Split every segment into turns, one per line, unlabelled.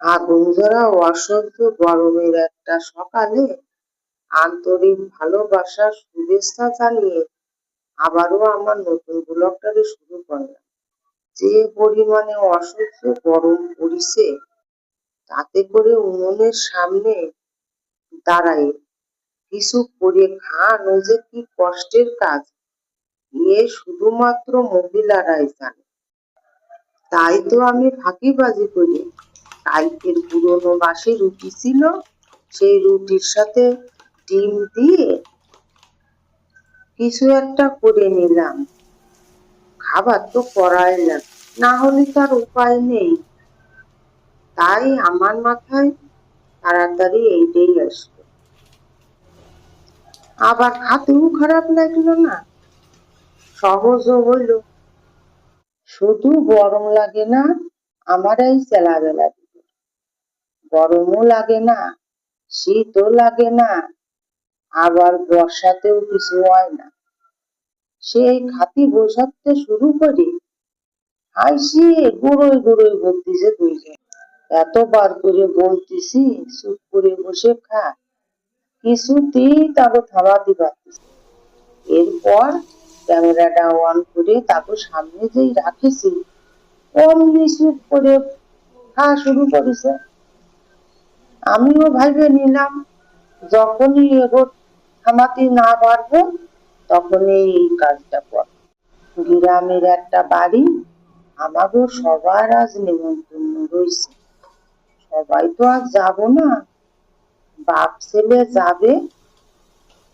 আগুন ধরা অসহ্য গরমের একটা সকালে আন্তরিক ভালোবাসার শুভেচ্ছা জানিয়ে আবারও আমার নতুন ব্লগটাকে শুরু করলাম। যে পরিমাণে অসহ্য গরম পড়িছে, তাতে করে উনুনের সামনে দাঁড়ায় কিছু করে খাওয়ানো যে কি কষ্টের কাজ, এ শুধুমাত্র মহিলারাই জানে। তাই তো আমি ফাঁকিবাজি করি। কালকের পুরনো বাসি রুটি ছিল, সেই রুটির সাথে ডিম দিয়ে কিছু একটা করে নিলাম। খাবার তো করাই লাগে, না হলে তার উপায় নেই। তাই আমার মাথায় তাড়াতাড়ি এইটাই আসলো। আবার খাতেও খারাপ লাগলো না, সহজও হইল। শুধু গরম লাগে না আমার এই চেলাবেলা, গরমও লাগে না, শীতও লাগে না, আবার বর্ষাতেও কিছু হয় না। সেই খাতি বসাতে শুরু করি, হাসি গুঁড়োয় গুঁড়োয় বলতেছে দুইজন। এতবার করে বলতেছি চুপ করে বসে খা, কিছুতেই তাকে থামাতে পারতেছি। এরপর ক্যামেরাটা অন করে তাকে সামনে যেই রাখেছি, অমনি চুপ করে খাওয়া শুরু করেছে। আমিও ভাইবে নিলাম, যখনই এগো থামাতে না পারবো তখনই এই কাজটা কর। গ্রামের একটা বাড়ি, আমাদের সবার আজ নিমন্ত্রণ রয়েছে। সবাই তো আজ যাব না, বাপ ছেলে যাবে।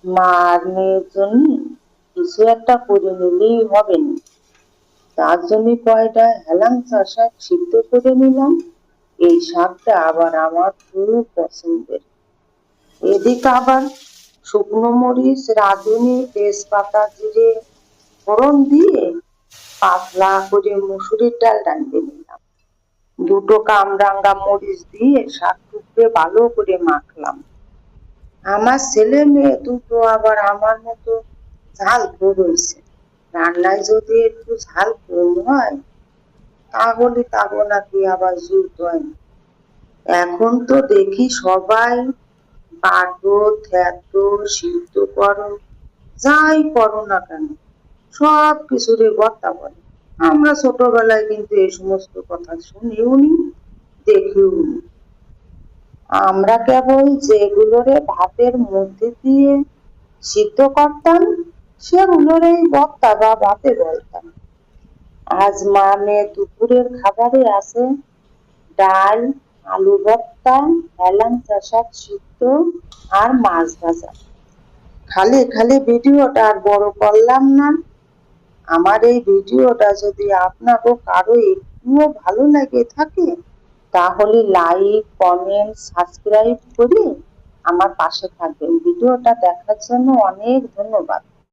মা আর মেয়ের জন্য কিছু একটা করে নিলেই হবে না। তার জন্য কয়টা হেলাঞ্চা শাক সিদ্ধ করে নিলাম। এই শাকটা আবার আমার খুব পছন্দের। এদিকে আবার শুকনো মরিচ, রাঁধুনি, তেজপাতা, জিরে ফোড়ন দিয়ে পাতলা করে মসুরির ডাল রাঁধতে নিলাম। দুটো কামরাঙ্গা মরিচ দিয়ে শাক টুকরে ভালো করে মাখলাম। আমার ছেলে মেয়ে দুটো আবার আমার মতো ঝাল রয়েছে। রান্নায় যদি একটু ঝাল কম হয় তাহলে তাবো নাকি আবার জুত হয় না। এখন তো দেখি সবাই বাটো, থ্যাতো, সিদ্ধ করো, যাই করো না কেন সব কিছুরই ভর্তা বলে। আমরা ছোটবেলায় কিন্তু এই সমস্ত কথা শুনিও নি, দেখিও নি। আমরা কেবল যেগুলোরে ভাতের মধ্যে দিয়ে সিদ্ধ করতাম সেগুলোরই ভর্তা বা ভাতে বলতাম। আজ মা মেয়ে দুপুরের খাবারে আছে ডাল, আলু ভর্তা, হেলাঞ্চা শাক সিদ্ধ আর মাছ ভাজা। খালি খালি ভিডিওটা আর বড় করলাম না। আমার এই ভিডিওটা যদি আপনারও কারো একটুও ভালো লাগে থাকে তাহলে লাইক, কমেন্ট, সাবস্ক্রাইব করে আমার পাশে থাকবেন। ভিডিওটা দেখার জন্য অনেক ধন্যবাদ।